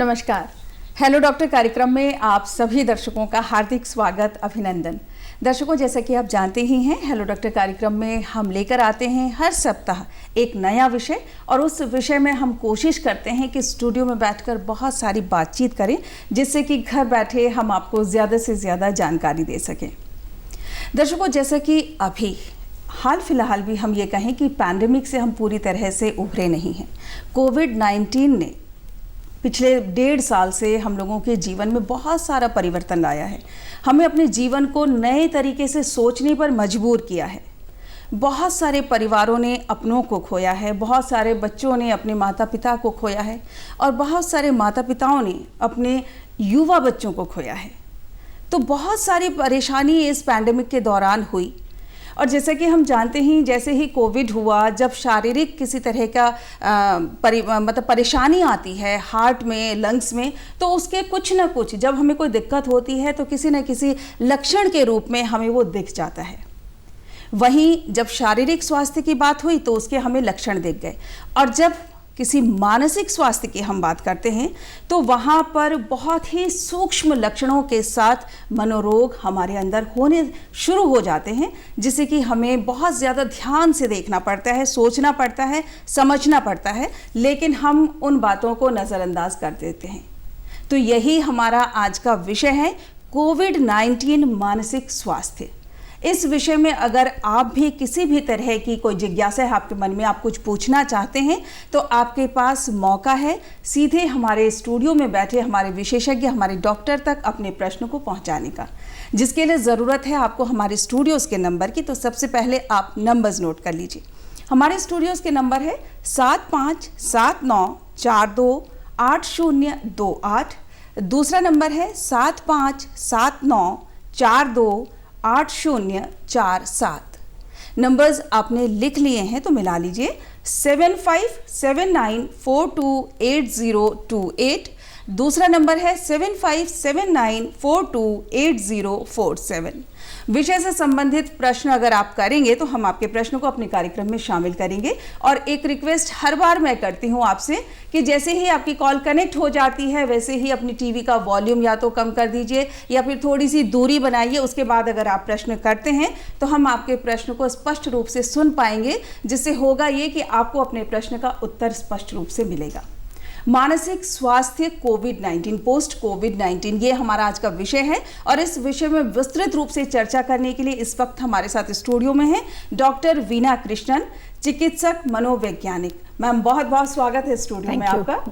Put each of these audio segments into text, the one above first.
नमस्कार। Hello doctor कार्यक्रम में आप सभी दर्शकों का हार्दिक स्वागत, अभिनंदन। दर्शकों, जैसा कि आप जानते ही हैं, हेलो डॉक्टर कार्यक्रम में हम लेकर आते हैं हर सप्ताह एक नया विषय और उस विषय में हम कोशिश करते हैं कि स्टूडियो में बैठकर बहुत सारी बातचीत करें, जिससे कि घर बैठे हम आपको ज़्यादा से ज़्यादा जानकारी दे सकें। दर्शकों, जैसा कि अभी हाल फिलहाल भी हम ये कहें कि पैंडेमिक से हम पूरी तरह से उभरे नहीं हैं। कोविड-19 ने पिछले 1.5 साल से हम लोगों के जीवन में बहुत सारा परिवर्तन लाया है। हमें अपने जीवन को नए तरीके से सोचने पर मजबूर किया है। बहुत सारे परिवारों ने अपनों को खोया है, बहुत सारे बच्चों ने अपने माता पिता को खोया है और बहुत सारे माता पिताओं ने अपने युवा बच्चों को खोया है। तो बहुत सारी परेशानी इस पैंडेमिक के दौरान हुई और जैसा कि हम जानते ही, जैसे ही कोविड हुआ, जब शारीरिक किसी तरह का परेशानी आती है हार्ट में, लंग्स में, तो उसके कुछ ना कुछ, जब हमें कोई दिक्कत होती है तो किसी न किसी लक्षण के रूप में हमें वो दिख जाता है। वहीं जब शारीरिक स्वास्थ्य की बात हुई तो उसके हमें लक्षण दिख गए और जब किसी मानसिक स्वास्थ्य की हम बात करते हैं तो वहाँ पर बहुत ही सूक्ष्म लक्षणों के साथ मनोरोग हमारे अंदर होने शुरू हो जाते हैं, जिसे कि हमें बहुत ज़्यादा ध्यान से देखना पड़ता है, सोचना पड़ता है, समझना पड़ता है, लेकिन हम उन बातों को नज़रअंदाज कर देते हैं। तो यही हमारा आज का विषय है, कोविड-19 मानसिक स्वास्थ्य। इस विषय में अगर आप भी किसी भी तरह की कोई जिज्ञासा है आपके मन में, आप कुछ पूछना चाहते हैं, तो आपके पास मौका है सीधे हमारे स्टूडियो में बैठे हमारे विशेषज्ञ, हमारे डॉक्टर तक अपने प्रश्न को पहुंचाने का, जिसके लिए ज़रूरत है आपको हमारे स्टूडियोज़ के नंबर की। तो सबसे पहले आप नंबर्स नोट कर लीजिए। हमारे स्टूडियोज़ के नंबर है 7579428028। दूसरा नंबर है 7579428047। नंबर्स आपने लिख लिए हैं तो मिला लीजिए। 7579428028। दूसरा नंबर है 7579428047। विषय से संबंधित प्रश्न अगर आप करेंगे तो हम आपके प्रश्न को अपने कार्यक्रम में शामिल करेंगे। और एक रिक्वेस्ट हर बार मैं करती हूं आपसे कि जैसे ही आपकी कॉल कनेक्ट हो जाती है वैसे ही अपनी टीवी का वॉल्यूम या तो कम कर दीजिए या फिर थोड़ी सी दूरी बनाइए। उसके बाद अगर आप प्रश्न करते हैं तो हम आपके प्रश्न को स्पष्ट रूप से सुन पाएंगे, जिससे होगा ये कि आपको अपने प्रश्न का उत्तर स्पष्ट रूप से मिलेगा। मानसिक स्वास्थ्य कोविड-19, पोस्ट कोविड-19, ये हमारा आज का विषय है और इस विषय में विस्तृत रूप से चर्चा करने के लिए इस वक्त हमारे साथ स्टूडियो में है डॉक्टर वीना कृष्णन, चिकित्सक मनोवैज्ञानिक। मैम, बहुत बहुत स्वागत है स्टूडियो में आपका।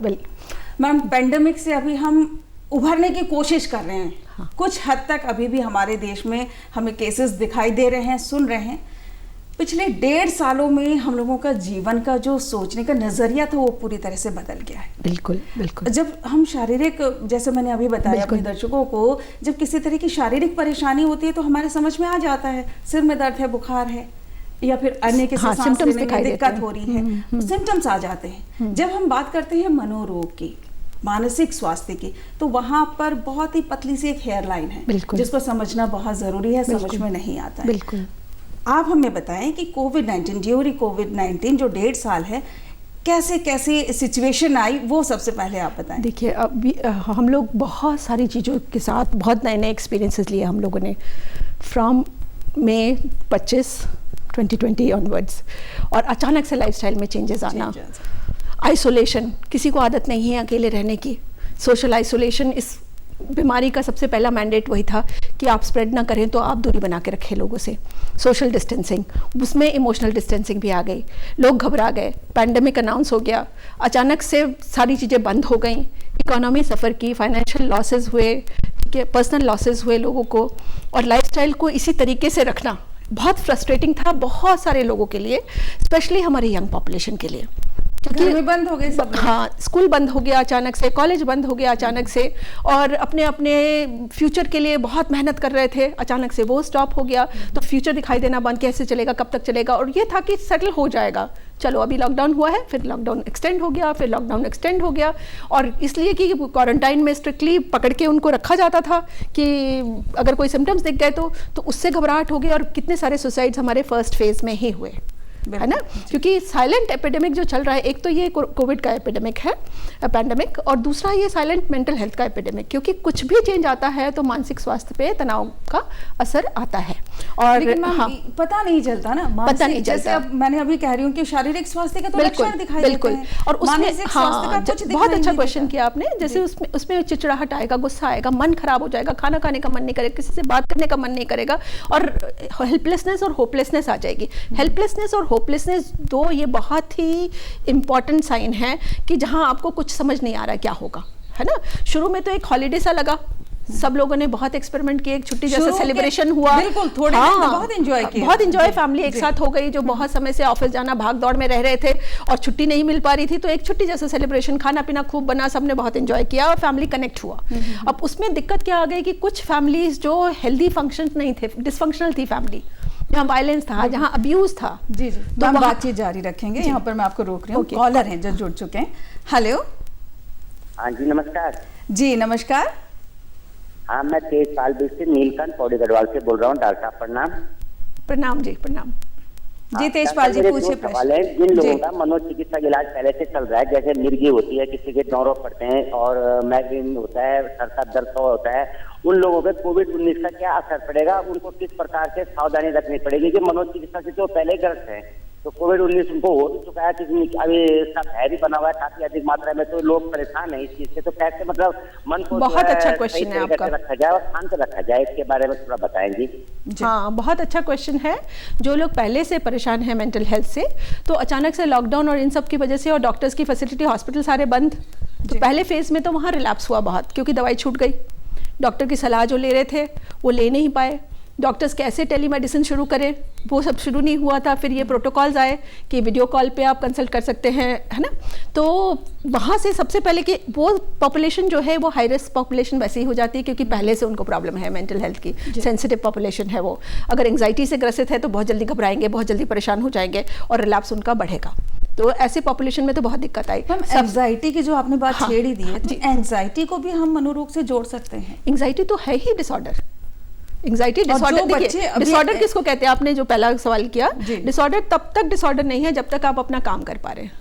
मैम, पेंडेमिक से अभी हम उभरने की कोशिश कर रहे हैं। हाँ। कुछ हद तक अभी भी हमारे देश में हमें केसेस दिखाई दे रहे हैं, सुन रहे हैं। पिछले 1.5 सालों में हम लोगों का जीवन का जो सोचने का नजरिया था वो पूरी तरह से बदल गया है। बिल्कुल बिल्कुल। जब हम शारीरिक, जैसे मैंने अभी बताया अपने दर्शकों को, जब किसी तरह की शारीरिक परेशानी होती है तो हमारे समझ में आ जाता है, सिर में दर्द है, बुखार है या फिर अन्य किसी सांस लेने में दिक्कत हो रही है, सिम्टम्स आ जाते हैं। जब हम बात करते हैं मनोरोग की, मानसिक स्वास्थ्य की, तो वहाँ पर बहुत ही पतली सी एक हेयरलाइन है जिसको समझना बहुत जरूरी है, समझ में नहीं आता है। बिल्कुल। आप हमें बताएं कि कोविड-19, ड्यूरिंग कोविड-19 जो 1.5 साल है, कैसे कैसे सिचुएशन आई, वो सबसे पहले आप बताएं। देखिए, अभी हम लोग बहुत सारी चीज़ों के साथ बहुत नए नए एक्सपीरियंसेस लिए हम लोगों ने, फ्रॉम मई 25 2020 ऑनवर्ड्स। और अचानक से लाइफस्टाइल में चेंजेस आना, आइसोलेशन, किसी को आदत नहीं है अकेले रहने की, सोशल आइसोलेशन। इस बीमारी का सबसे पहला मैंडेट वही था कि आप स्प्रेड ना करें तो आप दूरी बना के रखें लोगों से, सोशल डिस्टेंसिंग, उसमें इमोशनल डिस्टेंसिंग भी आ गई। लोग घबरा गए, पैंडेमिक अनाउंस हो गया, अचानक से सारी चीज़ें बंद हो गई, इकोनॉमी सफ़र की, फाइनेंशियल लॉसेस हुए, ठीक है, पर्सनल लॉसेस हुए लोगों को। और लाइफस्टाइल को इसी तरीके से रखना बहुत फ्रस्ट्रेटिंग था बहुत सारे लोगों के लिए, स्पेशली हमारे यंग पॉपुलेशन के लिए, क्योंकि बंद हो गए सब। हाँ, स्कूल बंद हो गया अचानक से, कॉलेज बंद हो गया अचानक से, और अपने अपने फ्यूचर के लिए बहुत मेहनत कर रहे थे, अचानक से वो स्टॉप हो गया। तो फ्यूचर दिखाई देना बंद, कैसे चलेगा, कब तक चलेगा। और ये था कि सेटल हो जाएगा, चलो अभी लॉकडाउन हुआ है, फिर लॉकडाउन एक्सटेंड हो गया, फिर लॉकडाउन एक्सटेंड हो गया। और इसलिए कि क्वारंटाइन में स्ट्रिक्टली पकड़ के उनको रखा जाता था कि अगर कोई सिम्टम्स दिख गए तो उससे घबराहट हो गई। और कितने सारे सुसाइड्स हमारे फर्स्ट फेज में ही हुए। है ना, क्योंकि साइलेंट एपिडेमिक जो चल रहा है, एक तो ये कोविड का एपिडेमिक है, पैंडेमिक, और दूसरा ये साइलेंट मेंटल हेल्थ का एपिडेमिक, क्योंकि कुछ भी चेंज आता है तो मानसिक स्वास्थ्य पे तनाव का असर आता है। और लेकिन हाँ, पता नहीं चलता ना, पता नहीं चलता। जैसे अब मैंने अभी कह रही हूँ कि शारीरिक स्वास्थ्य के तो लक्षण दिखाई देते हैं, और उसमें बहुत अच्छा क्वेश्चन किया आपने। जैसे उसमें चिड़चिड़ाहट आएगा, गुस्सा आएगा, मन खराब हो जाएगा, खाना खाने का मन नहीं करेगा, किसी से बात करने का मन नहीं करेगा, और हेल्पलेसनेस और होपलेसनेस आ जाएगी। हेल्पलेसनेस और होपलेसनेस दो ये बहुत ही इंपॉर्टेंट साइन है कि जहां आपको कुछ समझ नहीं आ रहा क्या होगा, है ना। शुरू में तो एक हॉलीडे सा लगा, सब लोगों ने बहुत एक्सपेरिमेंट किए, एक छुट्टी जैसा सेलिब्रेशन हुआ, बिल्कुल थोड़े दिन में बहुत एंजॉय किया, बहुत एंजॉय, फैमिली एक साथ हो गई, जो बहुत समय से ऑफिस जाना भाग दौड़ में रह रहे थे और छुट्टी नहीं मिल पा रही थी, तो एक छुट्टी जैसा सेलिब्रेशन, खाना पीना खूब बना, सबने बहुत एंजॉय किया और फैमिली कनेक्ट हुआ। अब उसमें दिक्कत क्या आ गई कि कुछ फैमिलीज जो हेल्दी फंक्शन नहीं थे, डिसफंक्शनल थी फैमिली, जहाँ वायलेंस था, जहाँ अब्यूज था। जी जी, तो बातचीत जारी रखेंगे, यहाँ पर मैं आपको रोक रही हूँ, कॉलर हैं जो जुड़ चुके हैं। हेलो, हाँ जी नमस्कार। जी नमस्कार। हाँ, मैं तेजपाल से नीलकंठ पौड़ी गढ़वाल से बोल रहा हूँ। डॉक्टर साहब प्रणाम। प्रणाम जी, प्रणाम जी। तेजपाल जी पूछिए सवाल है। जिन लोगों का मनोचिकित्सा इलाज पहले से चल रहा है, जैसे मिर्गी होती है, किसी के नौरों पड़ते हैं और माइग्रेन होता है, सर का दर्द होता है, उन लोगों पे कोविड-19 का क्या असर पड़ेगा? उनको किस प्रकार से सावधानी रखनी पड़ेगी? कि मनोचिकित्सा से तो पहले ग्रस्त है, तो कोविड-19 उनको हो भी चुका है, कि अभी इसका भय भी बना हुआ है काफी अधिक मात्रा में, तो लोग परेशान है इस चीज से, तो कैसे मतलब मन को बहुत अच्छा क्वेश्चन है आपका, रखा जाए और शांत रखा जाए, इसके बारे में थोड़ा बताएंगे। हाँ, बहुत अच्छा क्वेश्चन है। जो लोग पहले से परेशान हैं मेंटल हेल्थ से, तो अचानक से लॉकडाउन और इन सब की वजह से, और डॉक्टर्स की फैसिलिटी, हॉस्पिटल सारे बंद, तो पहले फेज में तो वहाँ रिलैप्स हुआ बहुत, क्योंकि दवाई छूट गई, डॉक्टर की सलाह जो ले रहे थे वो ले नहीं पाए, डॉक्टर्स कैसे टेलीमेडिसिन शुरू करें वो सब शुरू नहीं हुआ था। फिर ये प्रोटोकॉल्स आए कि वीडियो कॉल पे आप कंसल्ट कर सकते हैं, है ना। तो वहाँ से सबसे पहले कि वो पॉपुलेशन जो है वो हाई रिस्क पॉपुलेशन वैसे ही हो जाती है, क्योंकि पहले से उनको प्रॉब्लम है मेंटल हेल्थ की, सेंसिटिव पॉपुलेशन है वो। अगर एंग्जाइटी से ग्रसित है तो बहुत जल्दी घबराएंगे, बहुत जल्दी परेशान हो जाएंगे और रिलैप्स उनका बढ़ेगा। तो ऐसे पॉपुलेशन में तो बहुत दिक्कत आई। एंग्जाइटी की जो आपने बात छेड़ ही दी है, तो एंग्जाइटी को भी हम मनोरोग से जोड़ सकते हैं? एंग्जाइटी तो है ही डिसऑर्डर। एंग्जाइटी डिसऑर्डर, देखिए डिसऑर्डर किसको कहते हैं, आपने जो पहला सवाल किया, डिसऑर्डर तब तक डिसऑर्डर नहीं है जब तक आप अपना काम कर पा रहे हैं।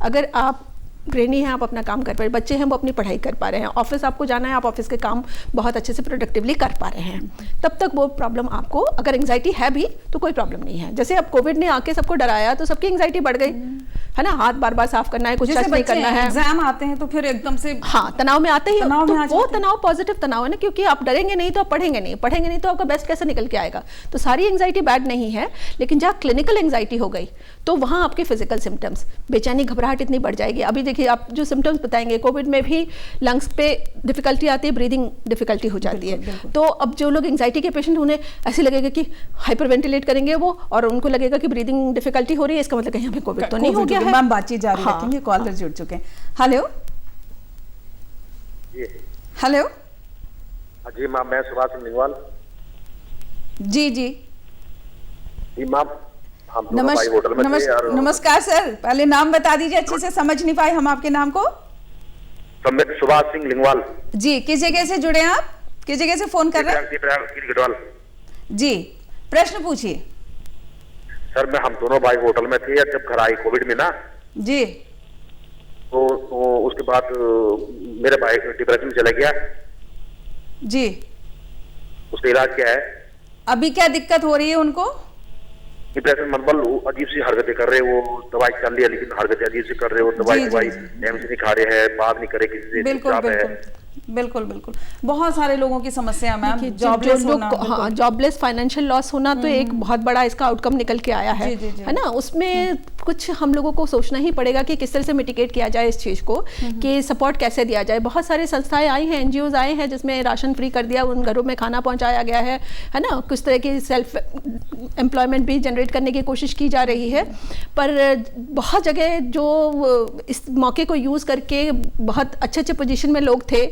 अगर आप गृहिणी हैं, आप अपना काम कर पा रहे हैं, बच्चे हैं वो अपनी पढ़ाई कर पा रहे हैं, ऑफिस आपको जाना है, आप ऑफिस के काम बहुत अच्छे से प्रोडक्टिवली कर पा रहे हैं, तब तक वो प्रॉब्लम आपको, अगर एंग्जाइटी है भी तो कोई प्रॉब्लम नहीं है। जैसे अब कोविड ने आके सबको डराया तो सबकी एंग्जाइटी बढ़ गई, है ना, हाथ बार बार साफ करना है, कुछ टच नहीं करना है, एग्जाम आते हैं तो फिर एकदम से तनाव में आते ही, तो वो तनाव पॉजिटिव तनाव है ना, क्योंकि आप डरेंगे नहीं तो आप पढ़ेंगे नहीं तो आपका बेस्ट कैसे निकल के आएगा। तो सारी एंग्जाइटी बैड नहीं है, लेकिन जहाँ क्लिनिकल एंग्जाइटी हो गई तो वहाँ आपके फिजिकल सिम्टम्स, बेचैनी, घबराहट इतनी बढ़ जाएगी। अभी देखिए आप जो सिम्टम्स बताएंगे, कोविड में भी लंग्स पे डिफिकल्टी आती है, ब्रीदिंग डिफिकल्टी हो जाती है। तो अब जो लोग एंग्जाइटी के पेशेंट, उन्हें ऐसे लगेगा कि हाइपर वेंटिलेट करेंगे वो, और उनको लगेगा कि ब्रीदिंग डिफिकल्टी हो रही है, इसका मतलब कहीं हमें कोविड तो नहीं हो गया है। मैम बातचीत जारी रखेंगे, कॉलर जुड़ चुके हैं। हेलो, हेलो जी मैम, मैं सुभाष सिंह लिंगवाल। जी जी जी मैम, हम भाई होटल में थे यार। नमस्कार सर, पहले नाम बता दीजिए, अच्छे से समझ नहीं पाए हम आपके नाम को। सुभाष सिंह लिंगवाल जी, किस जगह से जुड़े हैं आप, किस जगह से फोन कर रहे हैं? जी, प्रश्न पूछिए सर। हम दोनों भाई होटल में थे जब घर आई कोविड में ना जी, तो उसके बाद मेरे भाई डिप्रेशन में चला गया जी। उसका इलाज क्या है? अभी क्या दिक्कत हो रही है उनको? डिप्रेशन मतलब अजीब सी हरकतें कर रहे, वो दवाई चल रही है लेकिन हरकतें अजीब से कर रहे हो, दवाई टाइम से नहीं खा रहे हैं, बात नहीं करे किसी से। बिल्कुल बिल्कुल, बहुत सारे लोगों की समस्या मैम, जॉबलेस होना, हाँ, जॉबलेस, फाइनेंशियल लॉस होना तो एक बहुत बड़ा इसका आउटकम निकल के आया है, है ना। उसमें कुछ हम लोगों को सोचना ही पड़ेगा कि किस तरह से मिटिगेट किया जाए इस चीज़ को, कि सपोर्ट कैसे दिया जाए। बहुत सारी संस्थाएं आई हैं, NGOs आए हैं जिसमें राशन फ्री कर दिया, उन घरों में खाना पहुंचाया गया है ना। कुछ तरह की सेल्फ एम्प्लॉयमेंट भी जनरेट करने की कोशिश की जा रही है, पर बहुत जगह जो इस मौके को यूज़ करके बहुत अच्छे पोजीशन में लोग थे,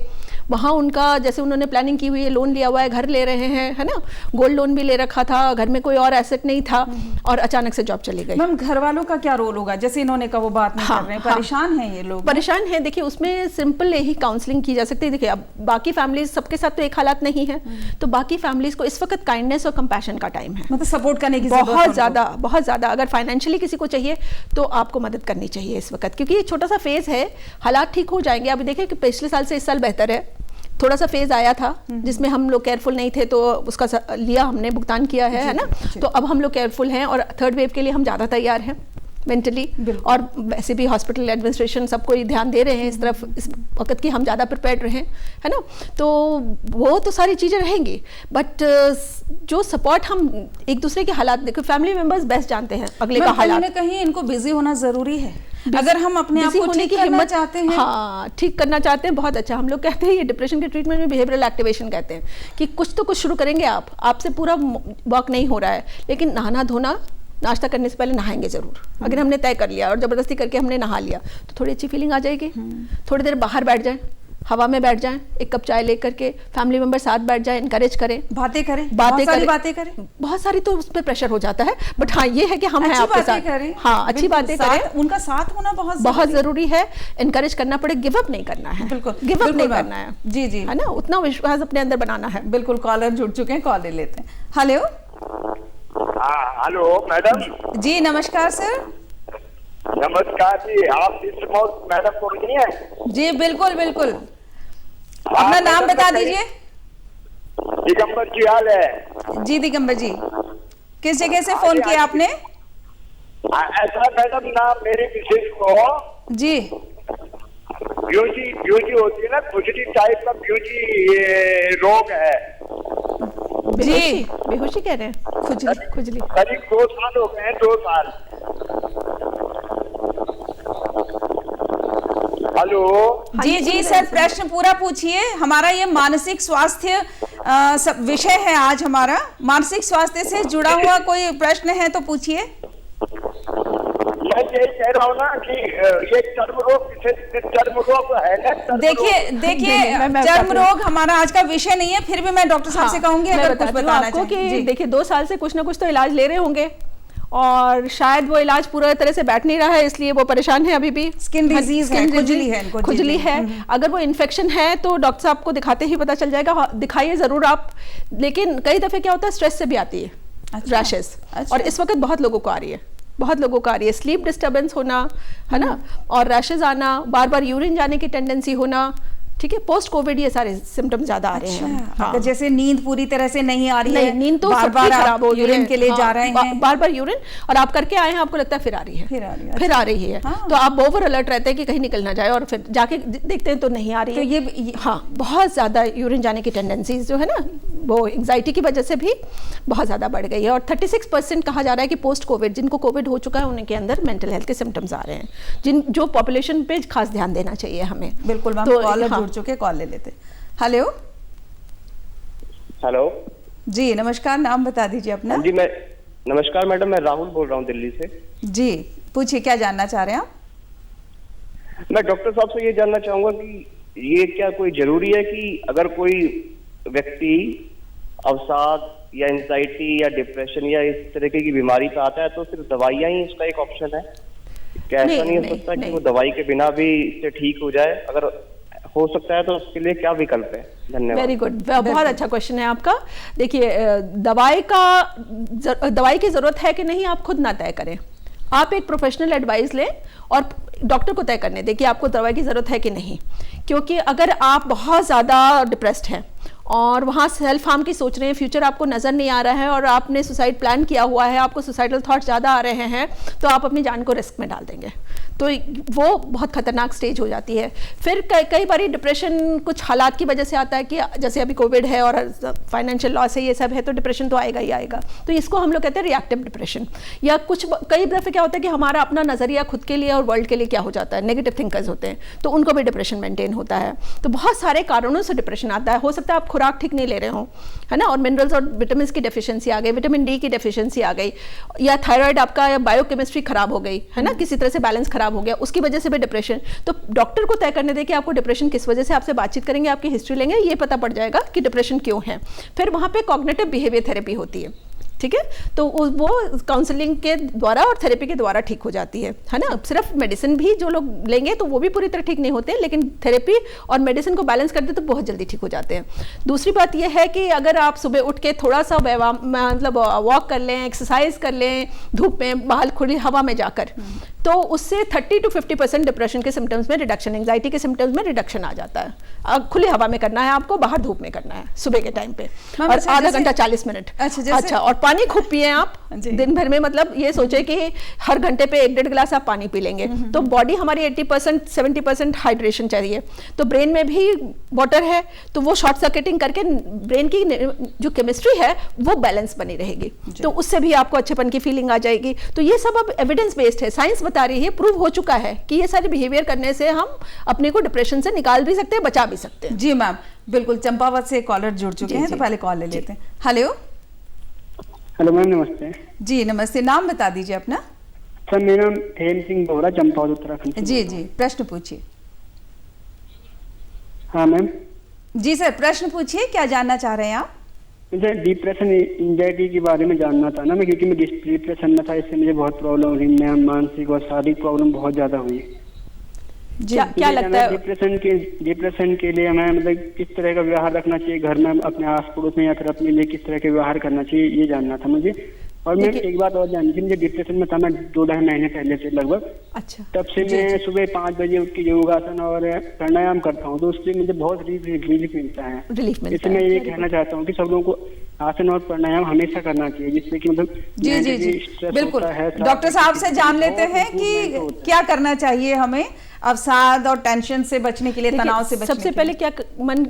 वहाँ उनका जैसे उन्होंने प्लानिंग की हुई है, लोन लिया हुआ है, घर ले रहे हैं, है ना, गोल्ड लोन भी ले रखा था, घर में कोई और एसेट नहीं था और अचानक से जॉब चली गई। मैम घर वालों का क्या रोल होगा, जैसे इन्होंने कहा वो बात नहीं कर रहे हैं, परेशान हैं ये लोग, परेशान है। देखिए उसमें सिंपल यही काउंसलिंग की जा सकती है। देखिए अब बाकी फैमिलीज सबके साथ तो एक हालात नहीं है, तो बाकी फैमिलीज को इस वक्त काइंडनेस और कंपैशन का टाइम है, मतलब सपोर्ट करने की बहुत ज़्यादा। अगर फाइनेंशियली किसी को चाहिए तो आपको मदद करनी चाहिए इस वक्त, क्योंकि ये छोटा सा फेज है, हालात ठीक हो जाएंगे। अभी देखिए कि पिछले साल से इस साल बेहतर है। थोड़ा सा फेज आया था जिसमें हम लोग केयरफुल नहीं थे, तो उसका लिया हमने, भुगतान किया है ना, तो अब हम लोग केयरफुल हैं और थर्ड वेव के लिए हम ज़्यादा तैयार हैं मेंटली, और वैसे भी हॉस्पिटल एडमिनिस्ट्रेशन सबको ये ध्यान दे रहे हैं इस तरफ, इस वक्त की हम ज़्यादा प्रिपेयर्ड रहें, है ना। तो वो तो सारी चीज़ें रहेंगी, बट जो सपोर्ट हम एक दूसरे के हालात, देखो फैमिली मेंबर्स बेस्ट जानते हैं अगले का हालात। कहीं इनको बिजी होना ज़रूरी है, अगर हम अपने आप को ठीक करना चाहते हैं, हाँ ठीक करना चाहते हैं, बहुत अच्छा। हम लोग कहते हैं ये डिप्रेशन के ट्रीटमेंट में बिहेवियरल एक्टिवेशन कहते हैं कि कुछ तो कुछ शुरू करेंगे आप, आपसे पूरा वर्क नहीं हो रहा है, लेकिन नहाना धोना, नाश्ता करने से पहले नहाएंगे जरूर। अगर हमने तय कर लिया और ज़बरदस्ती करके हमने नहा लिया तो थोड़ी अच्छी फीलिंग आ जाएगी। थोड़ी देर बाहर बैठ जाएं, हवा में बैठ जाएं, एक कप चाय लेकर के, फैमिली मेंबर साथ बैठ जाएं, इनकरेज करें, बातें करें। बहुत सारी तो उस पर प्रेशर हो जाता है, बट हाँ ये है कि हम हैं आपके साथ, हाँ अच्छी बातें करें, उनका साथ होना बहुत जरूरी है। इनकरेज करना पड़े, गिव अप नहीं करना है, बिल्कुल गिव अप नहीं करना है, जी जी, है ना, उतना विश्वास अपने अंदर बनाना है। बिल्कुल। कॉलर जुड़ चुके हैं, कॉल ले लेते हैं। हेलो, हाँ हेलो मैडम जी नमस्कार सर। नमस्कार जी, आप मैडम बोल रही हैं? जी बिल्कुल बिल्कुल, अपना नाम बता दीजिए। दिगंबर जी हाल है जी दिगंबर जी, किस जगह से फोन किया आपने? ऐसा मैडम ना, मेरे मिसेज को जी ब्यूजी होती है ना, खुजली टाइप का ब्यूजी ये रोग है जी, बेहोशी कह रहे हैं, खुजली करीब 2 साल हो गए हैं, 2 साल। हेलो जी जी सर, प्रश्न पूरा पूछिए। हमारा ये मानसिक स्वास्थ्य विषय है आज हमारा, मानसिक स्वास्थ्य से जुड़ा हुआ कोई प्रश्न है तो पूछिए। मैं ये कह रहा हूँ ना कि ये चर्म रोग है ना। देखिए चर्म रोग हमारा आज का विषय नहीं है, फिर भी मैं डॉक्टर साहब से कहूंगी अगर कुछ बताना चाहिए। देखिए 2 साल से कुछ ना कुछ तो इलाज ले रहे होंगे और शायद वो इलाज पूरा तरह से बैठ नहीं रहा है, इसलिए वो परेशान है। अभी भी स्किन डिजीज है, खुजली है। अगर वो इन्फेक्शन है तो डॉक्टर साहब को दिखाते ही पता चल जाएगा, दिखाइए जरूर आप। लेकिन कई दफे क्या होता है, स्ट्रेस से भी आती है रैशेस, और इस वक्त बहुत लोगों को आ रही है, स्लीप डिस्टर्बेंस होना, है ना, और रैशेज आना, बार बार यूरिन जाने की टेंडेंसी होना, ठीक है, पोस्ट कोविड ये सारे सिम्टम्स ज्यादा आ रहे हैं। हाँ। जैसे नींद पूरी तरह से नहीं आ रही है, नींद तो बार बार खराब हो रही है, यूरिन के लिए जा रहे हैं, बार बार यूरिन, और आप करके आए हैं, आपको लगता है फिर आ रही है, हाँ। तो आप ओवर अलर्ट रहते हैं कि कहीं निकल ना जाए, और फिर जाके देखते हैं तो नहीं आ रही है। तो ये हाँ, बहुत ज्यादा यूरिन जाने की टेंडेंसीज जो है ना, वो एंग्जाइटी की वजह से भी बहुत ज्यादा बढ़ गई है। और 36% कहा जा रहा है कि पोस्ट कोविड, जिनको कोविड हो चुका है उनके अंदर मेंटल हेल्थ के सिम्टम्स आ रहे हैं, जो पॉपुलेशन पे खास ध्यान देना चाहिए हमें। बिल्कुल मैम, कॉलर जुड़ चुके, कॉल ले लेते। हेलो जी नमस्कार, नाम बता दीजिए अपना। जी मैं नमस्कार मैडम, मैं राहुल बोल रहा हूँ दिल्ली से। जी पूछिए, क्या जानना चाह रहे हैं आप? मैं डॉक्टर साहब से ये जानना चाहूंगा कि ये क्या कोई जरूरी है कि अगर कोई व्यक्ति अवसाद या एंजाइटी या डिप्रेशन या इस तरीके की बीमारी पे आता है तो सिर्फ दवाइयाँ ही उसका एक ऑप्शन है? क्या ऐसा नहीं हो सकता कि वो दवाई के बिना भी इससे ठीक हो जाए? अगर हो सकता है तो उसके लिए क्या विकल्प है? धन्यवाद। वेरी गुड, बहुत अच्छा क्वेश्चन है आपका। देखिए दवाई की जरूरत है कि नहीं, आप खुद ना तय करें, आप एक प्रोफेशनल एडवाइस लें और डॉक्टर को तय करने दें कि आपको दवाई की ज़रूरत है कि नहीं। क्योंकि अगर आप बहुत ज़्यादा डिप्रेस्ड हैं और वहाँ सेल्फ हार्म की सोच रहे हैं, फ्यूचर आपको नज़र नहीं आ रहा है और आपने सुसाइड प्लान किया हुआ है, आपको सुसाइडल थॉट्स ज़्यादा आ रहे हैं, तो आप अपनी जान को रिस्क में डाल देंगे, तो वो बहुत खतरनाक स्टेज हो जाती है। फिर कई बार डिप्रेशन कुछ हालात की वजह से आता है कि जैसे अभी कोविड है और फाइनेंशियल लॉस है, ये सब है, तो डिप्रेशन तो आएगा ही आएगा। तो इसको हम लोग कहते हैं रिएक्टिव डिप्रेशन। या कई दफ़े क्या होता है कि हमारा अपना नज़रिया खुद के लिए और वर्ल्ड के लिए क्या हो जाता है, नेगेटिव थिंकर्स होते हैं, तो उनको भी डिप्रेशन मेंटेन होता है। तो बहुत सारे कारणों से डिप्रेशन आता है। हो सकता है आप खुराक ठीक नहीं ले रहे हो, है ना, और मिनरल्स और विटामिन की डेफिशिएंसी आ गई, विटामिन डी की डेफिशिएंसी आ गई, या थायराइड आपका या बायोकेमिस्ट्री खराब हो गई, है ना, किसी तरह से बैलेंस खराब खराब हो गया, उसकी वजह से भी डिप्रेशन, तो डॉक्टर को तय करने दें कि आपको डिप्रेशन किस वजह से, आपसे बातचीत करेंगे, आपकी हिस्ट्री लेंगे, ये पता पड़ जाएगा कि डिप्रेशन क्यों है। फिर वहाँ पे कॉग्निटिव बिहेवियर थेरेपी होती है, ठीक है, तो वो काउंसलिंग के द्वारा और थेरेपी के द्वारा ठीक हो जाती है ना। सिर्फ मेडिसिन भी जो लोग लेंगे तो वो भी पूरी तरह ठीक नहीं होते, लेकिन थेरेपी और मेडिसिन को बैलेंस करते तो बहुत जल्दी ठीक हो जाते हैं। दूसरी बात यह है कि अगर आप सुबह उठ के थोड़ा सा मतलब वॉक कर लें, एक्सरसाइज कर लें, धूप में बाहर खुली हवा में जाकर, तो उससे 30 to 50% डिप्रेशन के सिम्टम्स में रिडक्शन, एंग्जाइटी के सिम्टम्स में रिडक्शन आ जाता है। खुली हवा में करना है आपको, बाहर धूप में करना है सुबह के टाइम पे, और आधा घंटा 40 मिनट। अच्छा, और पानी खूब पिए आप दिन भर में, मतलब ये सोचे कि हर घंटे पे 1-1.5 गिलास आप पानी पी लेंगे तो बॉडी हमारी 80% 70% हाइड्रेशन चाहिए, तो ब्रेन में भी वाटर है, तो वो शॉर्ट सर्किटिंग करके ब्रेन की जो केमिस्ट्री है वो बैलेंस बनी रहेगी, तो उससे भी आपको अच्छेपन की फीलिंग आ जाएगी। तो ये सब अब एविडेंस बेस्ड है, साइंस बता रही है, प्रूव हो चुका है कि ये सारे बिहेवियर करने से हम अपने को डिप्रेशन से निकाल भी सकते हैं, बचा भी सकते हैं। जी मैम, बिल्कुल। चंपावत से कॉलर जुड़ चुके हैं, तो पहले कॉल ले लेते हैं। हेलो हेलो मैम, नमस्ते। जी नमस्ते, नाम बता दीजिए अपना। सर मेरा नाम हेम सिंह बोरा, चंपावत उत्तराखंड से। जी प्रश्न पूछिए। हाँ मैम। जी सर, प्रश्न पूछिए, क्या जानना चाह रहे हैं आप? मुझे डिप्रेशन एंजाइटी के बारे में जानना था ना, मैं क्योंकि मैं डिप्रेशन में था, इससे मुझे बहुत प्रॉब्लम हुई, मैं मानसिक और शारीरिक प्रॉब्लम बहुत ज्यादा हुई। क्या लगता है डिप्रेशन के लिए हमें मतलब किस तरह का व्यवहार रखना चाहिए घर में, अपने आस पड़ोस में, या फिर अपने लिए किस तरह के व्यवहार करना चाहिए, ये जानना था मुझे। और मैं एक बात और जाननी थी, मुझे डिप्रेशन में था मैं 2-2.5 महीने पहले से लगभग। अच्छा। तब से मैं सुबह 5 बजे उठ के योगासन और प्राणायाम करता हूँ, तो उससे मुझे बहुत रिलीफ मिलता है। इससे मैं ये कहना चाहता हूँ कि सब लोगों को आसन और प्राणायाम हमेशा करना चाहिए, जिससे कि मतलब जी बिल्कुल। डॉक्टर साहब से जान लेते हैं कि क्या करना चाहिए हमें अवसाद और टेंशन से बचने के लिए, तनाव से बचने सबसे पहले क्या मन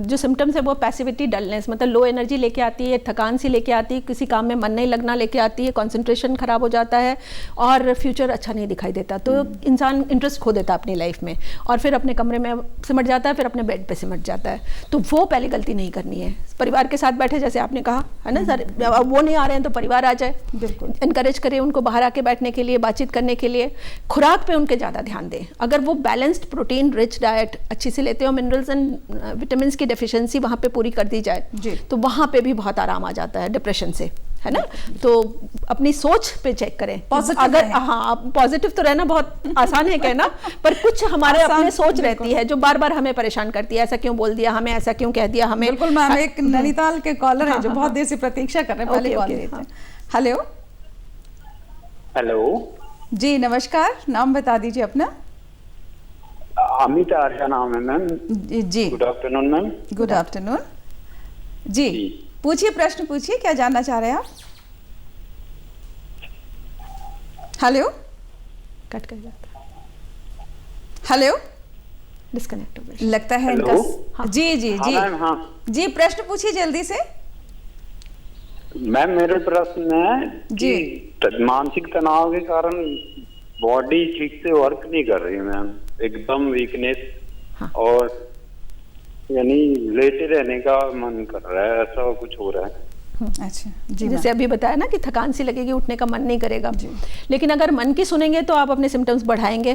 जो सिम्टम्स है वो पैसिविटी, डलनेस, मतलब लो एनर्जी लेके आती है, थकान सी लेके आती है, किसी काम में मन नहीं लगना लेके आती है, कंसंट्रेशन खराब हो जाता है और फ्यूचर अच्छा नहीं दिखाई देता, तो इंसान इंटरेस्ट खो देता है अपनी लाइफ में और फिर अपने कमरे में सिमट जाता है, फिर अपने बेड पे सिमट जाता है। तो वो पहले गलती नहीं करनी है। परिवार के साथ बैठे, जैसे आपने कहा है ना सर, वो नहीं आ रहे हैं तो परिवार आ जाए, बिल्कुल इनकरेज करें उनको बाहर आके बैठने के लिए, बातचीत करने के लिए। खुराक पे उनके ज़्यादा ध्यान दें, अगर वो बैलेंस्ड प्रोटीन रिच डाइट अच्छी से लेते हो, मिनरल्स एंड विटामिन की डेफिशिएंसी वहाँ पे पूरी कर दी जाए तो वहाँ पे भी बहुत आराम आ जाता है डिप्रेशन से, है ना। तो अपनी सोच पे चेक करें, अगर हाँ पॉजिटिव तो रहना बहुत आसान है कहना, पर कुछ हमारे अपने सोच रहती है जो बार बार हमें परेशान करती है, ऐसा क्यों बोल दिया हमें, ऐसा क्यों कह दिया हमें। बिल्कुल मैम, एक नैनीताल के कॉलर है जो बहुत देर से प्रतीक्षा कर रहे हैं, पहले कॉल लेते हैं। हेलो हेलो जी नमस्कार, नाम बता दीजिए अपना। अमित आर्या नाम है मैम। जी good afternoon ma'am. Good afternoon जी, पूछिए, प्रश्न पूछिए, क्या जानना चाह रहे हैं आप? हेलो कट कर जाता है, हेलो डिस्कनेक्ट हो गया लगता है इनका। हाँ। जी जी जी हाँ जी, प्रश्न पूछिए जल्दी से। मैम मेरे प्रश्न है कि मानसिक तनाव के कारण बॉडी ठीक से वर्क नहीं कर रही मैम, एकदम वीकनेस। हाँ। और यानी लेटे रहने का मन कर रहा है, ऐसा कुछ हो रहा है। अच्छा जी, जैसे अभी बताया ना कि थकान सी लगेगी, उठने का मन नहीं करेगा, लेकिन अगर मन की सुनेंगे तो आप अपने सिम्टम्स बढ़ाएंगे,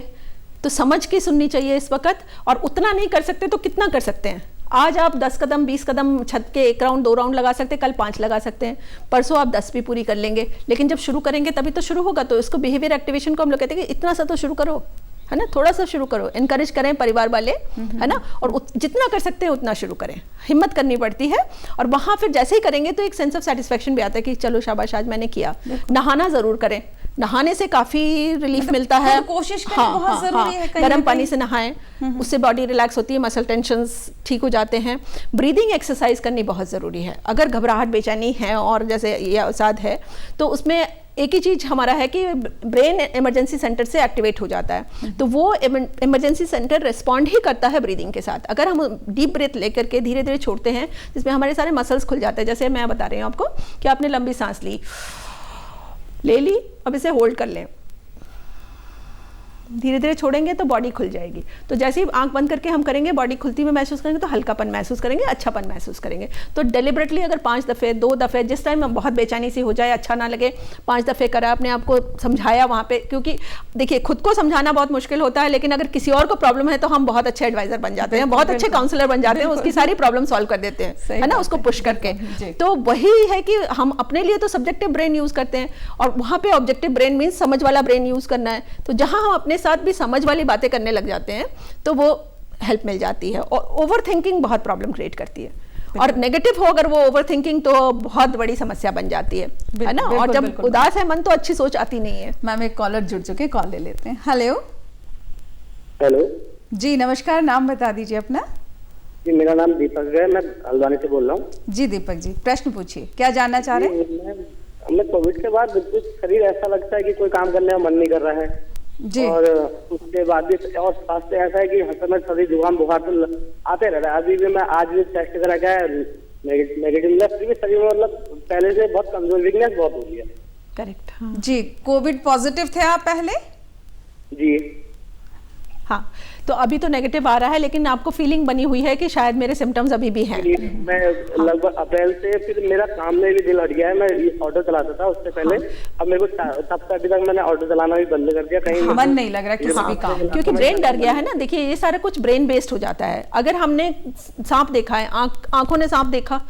तो समझ के सुननी चाहिए इस वक्त। और उतना नहीं कर सकते तो कितना कर सकते हैं, आज आप 10 कदम 20 कदम छत के 1 राउंड 2 राउंड लगा सकते हैं, कल 5 लगा सकते हैं, परसों आप 10 भी पूरी कर लेंगे। लेकिन जब शुरू करेंगे तभी तो शुरू होगा, तो इसको बिहेवियर एक्टिवेशन को हम लोग कहते हैं कि इतना सा तो शुरू करो, है ना, थोड़ा सा शुरू करो, इनकरेज करें परिवार वाले, है ना, और जितना कर सकते हैं उतना शुरू करें, हिम्मत करनी पड़ती है। और वहाँ फिर जैसे ही करेंगे तो एक सेंस ऑफ सेटिस्फेक्शन भी आता है कि चलो शाबाश आज मैंने किया। नहाना जरूर करें, नहाने से काफी रिलीफ मिलता है, कोशिश करें, बहुत जरूरी है। गर्म पानी से नहाएं, उससे बॉडी रिलैक्स होती है, मसल टेंशंस ठीक हो जाते हैं। ब्रीदिंग एक्सरसाइज करनी बहुत ज़रूरी है। अगर घबराहट बेचैनी है और जैसे ये अवसाद है तो उसमें एक ही चीज़ हमारा है कि ब्रेन इमरजेंसी सेंटर से एक्टिवेट हो जाता है, तो वो इमरजेंसी सेंटर रिस्पॉन्ड ही करता है ब्रीदिंग के साथ। अगर हम डीप ब्रेथ लेकर के धीरे धीरे छोड़ते हैं, जिसमें हमारे सारे मसल्स खुल जाते हैं, जैसे मैं बता रही हूँ आपको कि आपने लंबी सांस ले ली, अब इसे होल्ड कर लें, धीरे धीरे छोड़ेंगे तो बॉडी खुल जाएगी। तो जैसे ही आंख बंद करके हम करेंगे, बॉडी खुलती हुई महसूस करेंगे तो हल्कापन महसूस करेंगे, अच्छापन महसूस करेंगे। तो डेलिबरेटली अगर 5 दफ़े 2 दफ़े, जिस टाइम हम बहुत बेचैनी सी हो जाए, अच्छा ना लगे, 5 दफ़े करा, अपने आप को समझाया वहाँ पे। क्योंकि देखिए खुद को समझाना बहुत मुश्किल होता है, लेकिन अगर किसी और को प्रॉब्लम है तो हम बहुत अच्छे एडवाइजर बन जाते हैं, बहुत अच्छे काउंसलर बन जाते हैं, उसकी सारी प्रॉब्लम सॉल्व कर देते हैं, है ना, उसको पुश करके। तो वही है कि हम अपने लिए तो सब्जेक्टिव ब्रेन यूज करते हैं, और वहाँ पे ऑब्जेक्टिव ब्रेन मीन्स समझ वाला ब्रेन यूज करना है। तो जहाँ हम अपने साथ भी समझ वाली बातें करने लग जाते हैं तो वो हेल्प मिल जाती है। और ओवर थिंकिंग बहुत प्रॉब्लम क्रिएट करती है, और नेगेटिव हो अगर वो ओवर थिंकिंग तो बहुत बड़ी समस्या बन जाती है ना। और जब उदास है मन तो अच्छी सोच आती नहीं है। मैम एक कॉलर जुड़ चुके, कॉल ले लेते हैं। हेलो हेलो जी नमस्कार, नाम बता दीजिए अपना। जी मेरा नाम दीपक है, मैं हल्द्वानी से बोल रहा हूँ। जी दीपक जी, प्रश्न पूछिए, क्या जानना चाह रहे हैं? मैं कोविड के बाद बिल्कुल शरीर ऐसा लगता है कि कोई काम करने का मन नहीं कर रहा है जी। और उसके बाद भी और स्वास्थ्य ऐसा है कि हर समय सर्दी जुकाम बुखार तो आते रह रहा है। अभी भी मैं आज भी टेस्ट करा के नेगेटिव मिला, फिर भी शरीर में मतलब पहले से बहुत कमजोर, वीकनेस बहुत हो गई है। करेक्ट, हाँ जी। कोविड पॉजिटिव थे आप पहले? जी हाँ, तो अभी तो नेगेटिव आ रहा है, लेकिन आपको फीलिंग बनी हुई है कि शायद मेरे सिम्टम्स अभी भी हैं। मैं लगभग अप्रैल से फिर मेरा काम में भी दिल हट गया है। मैं ऑटो चलाता था उससे पहले, अब मेरे को तब से अभी तक मैंने ऑटो चलाना भी बंद कर दिया। कहीं मन नहीं लग रहा किसी भी काम, क्योंकि ब्रेन डर गया है ना। देखिए ये सारा कुछ ब्रेन बेस्ड हो जाता है। अगर हमने सांप देखा है, आंखों ने सांप देखा,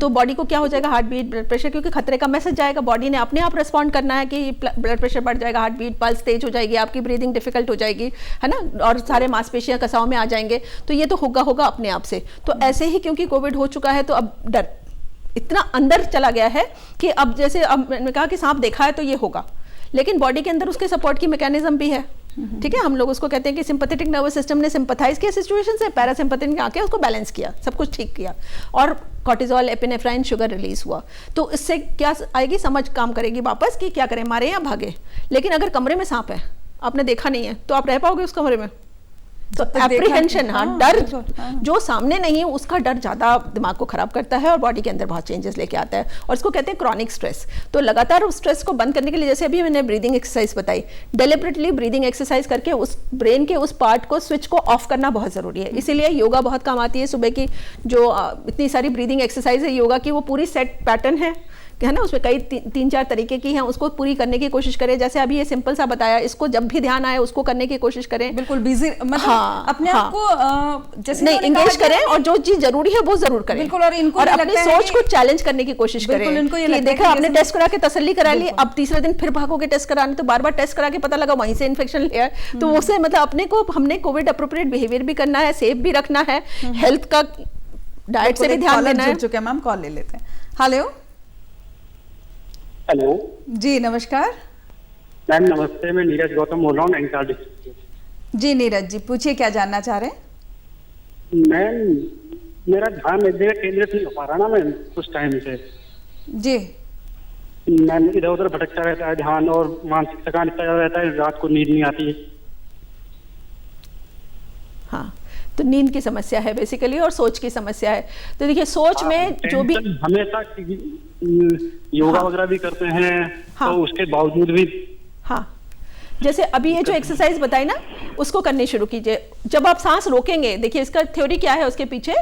तो बॉडी को क्या हो जाएगा, हार्ट बीट, ब्लड प्रेशर, क्योंकि खतरे का मैसेज जाएगा, बॉडी ने अपने आप रिस्पॉन्ड करना है कि ब्लड प्रेशर बढ़ जाएगा, हार्ट बीट, पल्स तेज हो जाएगी, आपकी ब्रीदिंग डिफिकल्ट हो जाएगी, है ना, और सारे मांसपेशियां कसाव में आ जाएंगे। तो ये तो होगा अपने आप से। तो ऐसे ही क्योंकि कोविड हो चुका है तो अब डर इतना अंदर चला गया है कि अब जैसे अब मैंने कहा कि सांप देखा है तो ये होगा, लेकिन बॉडी के अंदर उसके सपोर्ट की मैकेनिज्म भी है। ठीक है, हम लोग उसको कहते हैं कि सिंपैथेटिक नर्वस सिस्टम ने सिंपैथाइज किया सिचुएशन से, पैरासिम्पैथेटिक आके उसको बैलेंस किया, सब कुछ ठीक किया, और कॉर्टिजोल, एपिनेफ्राइन, शुगर रिलीज हुआ। तो इससे क्या आएगी, समझ काम करेगी वापस कि क्या करें, मारे या भागे। लेकिन अगर कमरे में सांप है, आपने देखा नहीं है, तो आप रह पाओगे उस कमरे में? तो एप्रीहेंशन, हाँ, डर जो सामने नहीं है उसका डर ज्यादा दिमाग को खराब करता है और बॉडी के अंदर बहुत चेंजेस लेके आता है, और इसको कहते हैं क्रॉनिक स्ट्रेस। तो लगातार उस स्ट्रेस को बंद करने के लिए, जैसे अभी मैंने ब्रीदिंग एक्सरसाइज बताई, डेलिबरेटली ब्रीदिंग एक्सरसाइज करके उस ब्रेन के उस पार्ट को, स्विच को ऑफ करना बहुत जरूरी है। इसीलिए योगा बहुत काम आती है। सुबह की जो इतनी सारी ब्रीदिंग एक्सरसाइज है योगा की, वो पूरी सेट पैटर्न है ना, उसमें कई 3-4 तरीके की हैं, उसको पूरी करने की कोशिश करें। जैसे अभी ये सिंपल सा बताया, इसको जब भी ध्यान आए उसको करने की कोशिश करें। बिल्कुल बिजी, मतलब हाँ, अपने आप को जैसे नहीं इंगेज करें, और जो चीज जरूरी है वो जरूर करें। बिल्कुल, और इनको और अपनी सोच को चैलेंज करने की कोशिश करें। इनको ये कि देखा आपने टेस्ट करा के तसल्ली करा ली, अब तीसरे दिन फिर भागोगे टेस्ट कराने, तो बार बार टेस्ट करा के पता लगा वहीं से इन्फेक्शन लिया है। तो उससे मतलब अपने को, हमने कोविड अप्रोप्रिएट बिहेवियर भी करना है, सेफ भी रखना है, हेल्थ का, डाइट से भी ध्यान देना है। चुके मैम, कॉल ले लेते हैं। हेलो हेलो जी नमस्कार। मैम नमस्ते, मैं नीरज गौतम बोल रहा हूँ नैनीताल डिस्ट्रिक्ट से। जी नीरज जी, पूछिए क्या जानना चाह रहे हैं? मैम मेरा ध्यान एक जगह केंद्रित नहीं हो पा रहा ना मैम, कुछ टाइम से जी। मैम इधर उधर भटकता रहता है ध्यान, और मानसिक थकान इतना ज्यादा रहता है, रात को नींद नहीं आती। हाँ, तो नींद की समस्या है बेसिकली, और सोच की समस्या है। तो देखिए सोच में जो भी हमेशा योगा वगैरह भी करते हैं, हाँ, तो उसके बावजूद भी, हाँ, जैसे अभी ये जो एक्सरसाइज बताई ना, उसको करनी शुरू कीजिए। जब आप सांस रोकेंगे, देखिए इसका थ्योरी क्या है, उसके पीछे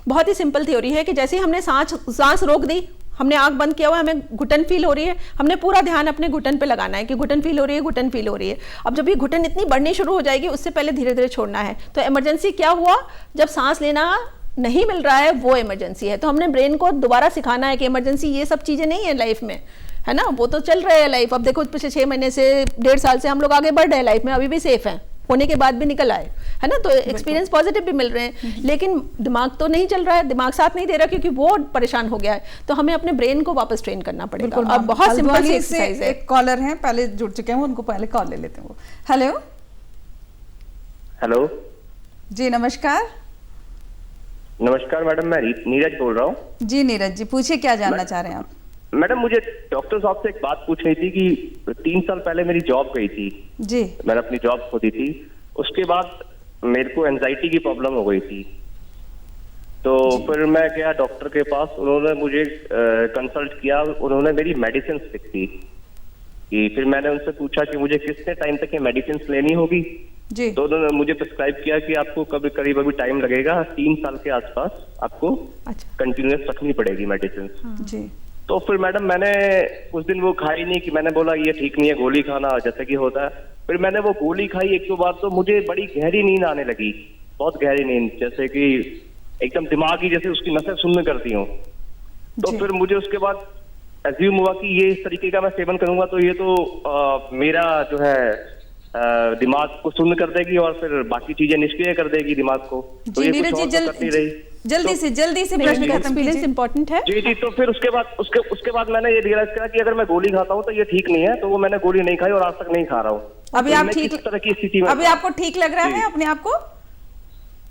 बहुत ही सिंपल थ्योरी है कि जैसे ही हमने सांस रोक दी, हमने आंख बंद किया हुआ, हमें घुटन फील हो रही है, हमने पूरा ध्यान अपने घुटन पे लगाना है कि घुटन फील हो रही है, घुटन फील हो रही है। अब जब ये घुटन इतनी बढ़नी शुरू हो जाएगी, उससे पहले धीरे धीरे छोड़ना है। तो इमरजेंसी क्या हुआ, जब सांस लेना नहीं मिल रहा है, वो इमरजेंसी है। तो हमने ब्रेन को दोबारा सिखाना है कि इमरजेंसी ये सब चीजें नहीं है लाइफ में, है ना, वो तो चल रहे हैं लाइफ। अब देखो पिछले 6 महीने से 1.5 साल से हम लोग आगे बढ़ रहे हैं लाइफ में, अभी भी सेफ हैं, होने के बाद भी निकल आए, है ना। तो एक्सपीरियंस पॉजिटिव भी मिल रहे हैं, लेकिन दिमाग तो नहीं चल रहा है, दिमाग साथ नहीं दे रहा, क्योंकि वो परेशान हो गया है। तो हमें अपने ब्रेन को वापस ट्रेन करना पड़ेगा। और बहुत सिंपल सी एक्सरसाइज है। एक कॉलर हैं, पहले जुड़ चुके हैं, उनको पहले कॉल ले लेते हैं। हेलो हेलो जी नमस्कार। नमस्कार मैडम, मैं नीरज बोल रहा हूँ। जी नीरज जी, पूछिए क्या जानना चाह रहे हैं आप? मैडम मुझे डॉक्टर साहब से एक बात पूछनी थी कि 3 साल पहले मेरी जॉब गई थी जी। मैंने अपनी जॉब खो दी थी, उसके बाद मेरे को एंजाइटी की प्रॉब्लम हो गई थी। तो फिर मैं गया डॉक्टर के पास, उन्होंने मुझे कंसल्ट किया, उन्होंने मेरी मेडिसिन लिख दी कि फिर मैंने उनसे पूछा कि मुझे कितने टाइम तक ये मेडिसिन लेनी होगी। जी। तो उन्होंने मुझे प्रिस्क्राइब किया कि आपको कभी करीब अभी टाइम लगेगा, 3 साल के आसपास आपको कंटिन्यूअस रखनी पड़ेगी मेडिसिन। जी। तो फिर मैडम मैंने उस दिन वो खाई नहीं, कि मैंने बोला ये ठीक नहीं है गोली खाना जैसे कि होता है। फिर मैंने वो गोली खाई एक दो बार, तो मुझे बड़ी गहरी नींद आने लगी, बहुत गहरी नींद, जैसे कि एकदम दिमाग ही जैसे उसकी नसें सुन्न करती हूँ। तो फिर मुझे उसके बाद एज्यूम हुआ कि ये इस तरीके का मैं सेवन करूंगा तो ये तो मेरा जो है दिमाग को सुन्न कर देगी और फिर बाकी चीजें निष्क्रिय कर देगी दिमाग को। तो जी ये नीरज जी जल्दी से प्रश्न खत्म कीजिए। इम्पोर्टेंट है। जी। तो फिर उसके बाद मैंने ये रियलाइज किया कि अगर मैं गोली खाता हूँ तो ये ठीक नहीं है, तो वो मैंने गोली नहीं खाई और आज तक नहीं खा रहा हूँ। अभी आप ठीक, तरह की स्थिति में अभी आपको ठीक लग रहा है अपने आप को?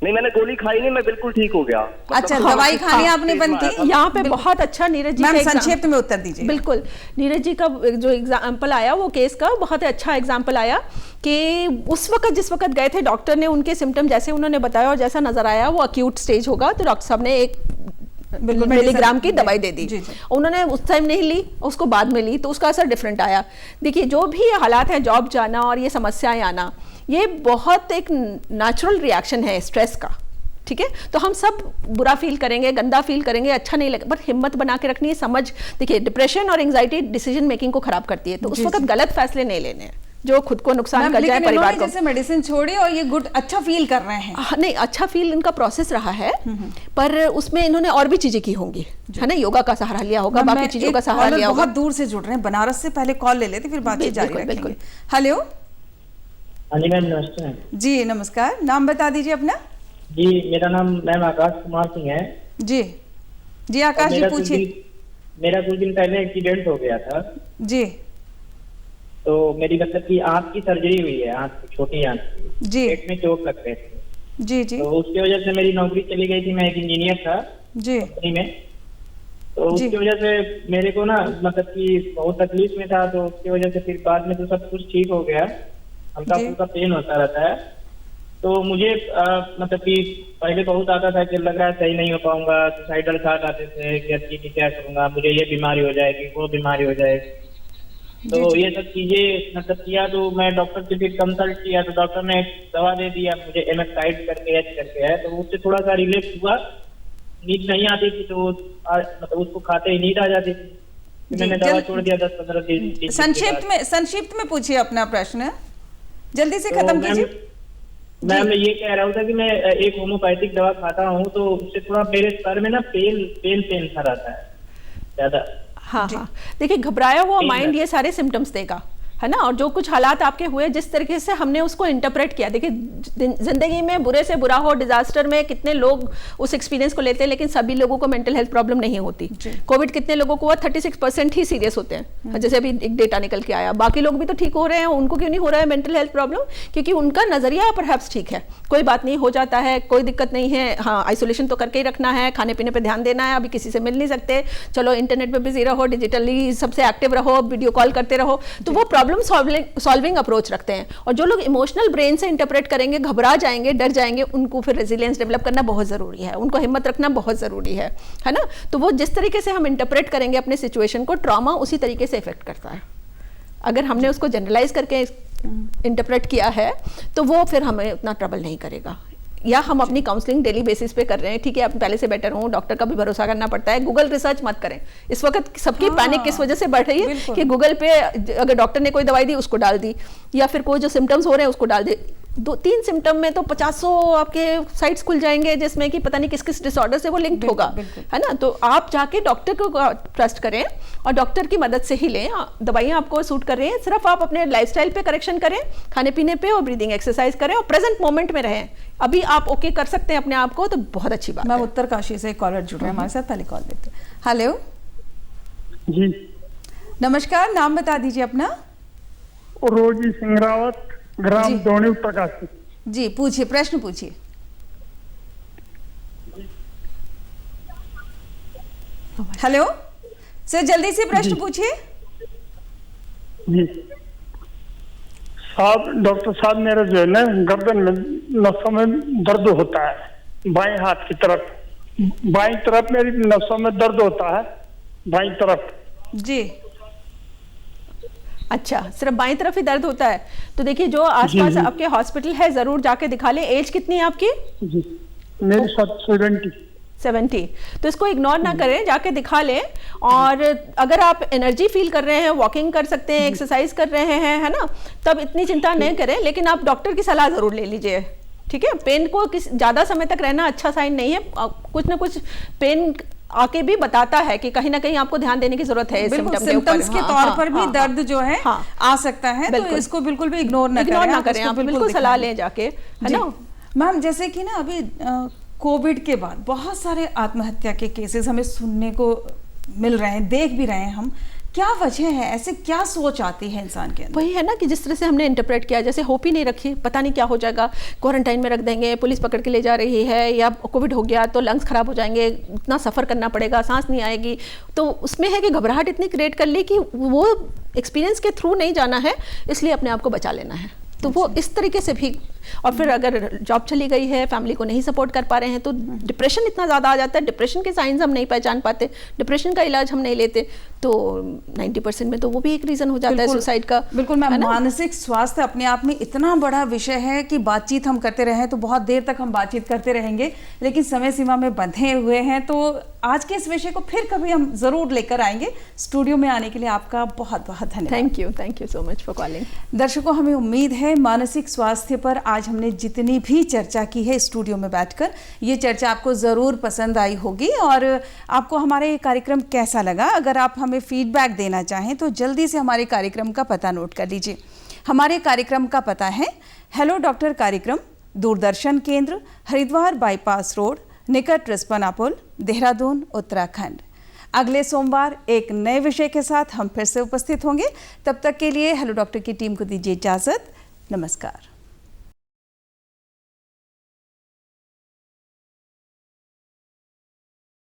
नहीं, मैंने गोली खाई नहीं, मैं बिल्कुल ठीक हो गया। अच्छा, दवाई खानी आपने बंद की? यहाँ पे बहुत अच्छा नीरज जी, मैम संक्षेप में उत्तर दीजिए। बिल्कुल, नीरज जी का जो एग्जाम्पल आया वो केस का बहुत अच्छा एग्जाम्पल आया कि उस वक्त जिस वक्त गए थे डॉक्टर ने उनके सिम्टम जैसे उन्होंने बताया और जैसा नजर आया वो अक्यूट स्टेज होगा, तो डॉक्टर साहब ने 1 मिलीग्राम की दवाई दे दी। उन्होंने उस टाइम नहीं ली, उसको बाद में ली, तो उसका असर डिफरेंट आया। देखिए जो भी हालात हैं, जॉब जाना और ये समस्याएं आना, ये बहुत एक नेचुरल रिएक्शन है स्ट्रेस का, ठीक है। तो हम सब बुरा फील करेंगे, गंदा फील करेंगे, अच्छा नहीं लगेगा, बट हिम्मत बना के रखनी है, समझ। देखिए डिप्रेशन और एंजाइटी डिसीजन मेकिंग को खराब करती है, तो उस वक्त गलत फैसले नहीं लेने हैं जो खुद को नुकसान कर जाए, परिवार को। जैसे मेडिसिन छोड़ी और ये गुड अच्छा फील कर रहे हैं। नहीं, अच्छा फील इनका प्रोसेस रहा है, पर उसमें इन्होंने और भी चीजें की होंगी, है ना, योगा का सहारा लिया होगा, बाकी चीजों का सहारा लिया होगा। बहुत दूर से जुड़ रहे हैं बनारस से, पहले कॉल ले लेते फिर बातचीत जारी रखेंगे। हेलो। हाँ जी मैम, नमस्ते। जी नमस्कार, नाम बता दीजिए अपना। जी मेरा नाम मैम आकाश कुमार सिंह है। जी जी आकाश जी पूछिए। मेरा कुछ दिन पहले एक्सीडेंट हो गया था जी। तो मेरी मतलब कि आंख की सर्जरी हुई है, आंख की, छोटी आंख की, जी। पेट में चोट लग गए थे। जी जी। तो उसकी वजह से मेरी नौकरी चली गई थी, मैं एक इंजीनियर था जी कंपनी में। तो उसकी वजह से मेरे को ना मतलब कि बहुत तकलीफ में था, तो उसकी वजह से फिर बाद में तो सब कुछ ठीक हो गया, हल्का फुल्का पेन होता रहता है। तो मुझे मतलब कि पहले बहुत आता था कि लग रहा है सही नहीं हो पाऊंगा, सुसाइडल थॉट आते थे कि अच्छी क्या करूंगा, मुझे ये बीमारी हो जाएगी, वो बीमारी हो जाएगी। तो ये सब चीजें मतलब किया, तो मैं डॉक्टर से फिर कंसल्ट किया, तो डॉक्टर ने एक दवा दे दिया मुझे, एमेक्साइड करके एच करके है, तो उससे थोड़ा सा रिलैक्स हुआ। नींद नहीं आती थी तो मतलब उसको खाते ही नींद आ जाती थी, मैंने दवा छोड़ दिया 10-15 दिन। संक्षिप्त में पूछिए अपना प्रश्न, जल्दी से खत्म कीजिए। मैं ये कह रहा था कि मैं एक होम्योपैथिक दवा खाता हूँ, तो उससे थोड़ा मेरे सर में ना पेन सा रहता है ज्यादा। हाँ, देखिए घबराया हुआ माइंड ये सारे सिम्टम्स देगा, है ना। और जो कुछ हालात आपके हुए, जिस तरीके से हमने उसको इंटरप्रेट किया, देखिए जिंदगी में बुरे से बुरा हो, डिजास्टर में कितने लोग उस एक्सपीरियंस को लेते हैं, लेकिन सभी लोगों को मेंटल हेल्थ प्रॉब्लम नहीं होती। कोविड कितने लोगों को हुआ, 36% ही सीरियस होते हैं, जैसे अभी एक डेटा निकल के आया। बाकी लोग भी तो ठीक हो रहे हैं, उनको क्यों नहीं हो रहा है मेंटल हेल्थ प्रॉब्लम? क्योंकि उनका नजरिया परहैप्स ठीक है, कोई बात नहीं, हो जाता है, कोई दिक्कत नहीं है। हाँ, आइसोलेशन तो करके ही रखना है, खाने पीने पे ध्यान देना है, अभी किसी से मिल नहीं सकते, चलो इंटरनेट पे बिजी रहो, डिजिटली सबसे एक्टिव रहो, वीडियो कॉल करते रहो, तो वो प्रॉब्लम सॉल्विंग अप्रोच रखते हैं। और जो लोग इमोशनल ब्रेन से इंटरप्रेट करेंगे, घबरा जाएंगे, डर जाएंगे, उनको फिर रेजिलियंस डेवलप करना बहुत जरूरी है, उनको हिम्मत रखना बहुत जरूरी है ना। तो वो जिस तरीके से हम इंटरप्रेट करेंगे अपने सिचुएशन को, ट्रॉमा उसी तरीके से इफेक्ट करता है। अगर हमने उसको जनरलाइज करके इंटरप्रेट किया है तो वो फिर हमें उतना ट्रबल नहीं करेगा। या हम अपनी काउंसलिंग डेली बेसिस पे कर रहे हैं, ठीक है, आप पहले से बेटर हो, डॉक्टर का भी भरोसा करना पड़ता है, गूगल रिसर्च मत करें। इस वक्त सबकी पैनिक किस वजह से बढ़ रही है कि गूगल पे अगर डॉक्टर ने कोई दवाई दी उसको डाल दी, या फिर कोई जो सिम्टम्स हो रहे हैं उसको डाल दी। 2-3 सिम्टम में तो 50 आपके साइट्स खुल जाएंगे जिसमें कि पता नहीं किस किस डिसऑर्डर से वो लिंक्ड होगा, है ना। तो आप जाके डॉक्टर को ट्रस्ट करें और डॉक्टर की मदद से ही लें। दवाइयाँ आपको सूट कर रही हैं, सिर्फ आप अपने लाइफस्टाइल पे करेक्शन करें, खाने पीने पे और ब्रीदिंग एक्सरसाइज करें और प्रेजेंट मोमेंट में रहें। अभी आप ओके कर सकते हैं अपने आप को, तो बहुत अच्छी बात है। मैं उत्तरकाशी से कॉलर जुड़ रहे हैं हमारे साथ, पहले कॉल लेते हैं। हेलो जी नमस्कार, नाम बता दीजिए अपना। रोजी सिंह रावत, ग्राम दोनी, उत्तरकाशी। जी पूछिए, प्रश्न पूछिए। हेलो सर, जल्दी से प्रश्न पूछिए। जी साहब, डॉक्टर साहब, मेरा जो है ना गर्दन में नसों में दर्द होता है, बाएं हाथ की तरफ, बाएं तरफ मेरी नसों में दर्द होता है, बाएं तरफ। जी अच्छा, सिर्फ बाईं तरफ ही दर्द होता है? तो देखिए जो आसपास आपके हॉस्पिटल है जरूर जाके दिखा ले। एज कितनी है आपकी? जी मेरे साथ 70। तो इसको इग्नोर ना करें, जाके दिखा लें। और अगर आप एनर्जी फील कर रहे हैं, वॉकिंग कर सकते हैं, एक्सरसाइज कर रहे हैं, है ना, तब इतनी चिंता नहीं करें। लेकिन आप डॉक्टर की सलाह जरूर ले लीजिए, ठीक है? पेन को ज़्यादा समय तक रहना अच्छा साइन नहीं है। कुछ ना कुछ पेन आके भी बताता है कि कहीं ना कहीं आपको ध्यान देने की जरूरत है। सिम्टम्स के तौर पर भी दर्द जो है आ सकता है, तो इसको बिल्कुल भी इग्नोर ना करें। आप बिल्कुल सलाह लें जाके, है ना। मैम जैसे कि ना अभी कोविड के बाद बहुत सारे आत्महत्या के केसेस हमें सुनने को मिल रहे हैं, देख भी रहे हैं हम। क्या वजह है, ऐसे क्या सोच आती है इंसान के अंदर? वही है ना कि जिस तरह से हमने इंटरप्रेट किया, जैसे होप ही नहीं रखी, पता नहीं क्या हो जाएगा, क्वारंटाइन में रख देंगे, पुलिस पकड़ के ले जा रही है, या कोविड हो गया तो लंग्स खराब हो जाएंगे, इतना सफ़र करना पड़ेगा, सांस नहीं आएगी। तो उसमें है कि घबराहट इतनी क्रिएट कर ली कि वो एक्सपीरियंस के थ्रू नहीं जाना है, इसलिए अपने आप को बचा लेना है। तो वो इस तरीके से भी, और फिर अगर जॉब चली गई है, फैमिली को नहीं सपोर्ट कर पा रहे हैं, तो डिप्रेशन इतना ज़्यादा आ जाता है। डिप्रेशन के साइंस हम नहीं पहचान पाते, डिप्रेशन का इलाज हम नहीं लेते, तो 90% में तो वो भी एक रीज़न हो जाता है सुसाइड का। बिल्कुल मैम, मानसिक स्वास्थ्य अपने आप में इतना बड़ा विषय है कि बातचीत हम करते रहें तो बहुत देर तक हम बातचीत करते रहेंगे, लेकिन समय सीमा में बंधे हुए हैं। तो आज के इस विषय को फिर कभी हम ज़रूर लेकर आएंगे। स्टूडियो में आने के लिए आपका बहुत बहुत धन्यवाद। Thank you so much for calling. दर्शकों, हमें उम्मीद है मानसिक स्वास्थ्य पर आज हमने जितनी भी चर्चा की है स्टूडियो में बैठकर, ये चर्चा आपको ज़रूर पसंद आई होगी। और आपको हमारा ये कार्यक्रम कैसा लगा, अगर आप हमें फीडबैक देना चाहें तो जल्दी से हमारे कार्यक्रम का पता नोट कर लीजिए। हमारे कार्यक्रम का पता है हेलो डॉक्टर कार्यक्रम, दूरदर्शन केंद्र, हरिद्वार बाईपास रोड, निकट रिस्पना पुल, देहरादून, उत्तराखंड। अगले सोमवार एक नए विषय के साथ हम फिर से उपस्थित होंगे। तब तक के लिए हेलो डॉक्टर की टीम को दीजिए इजाज़त। नमस्कार।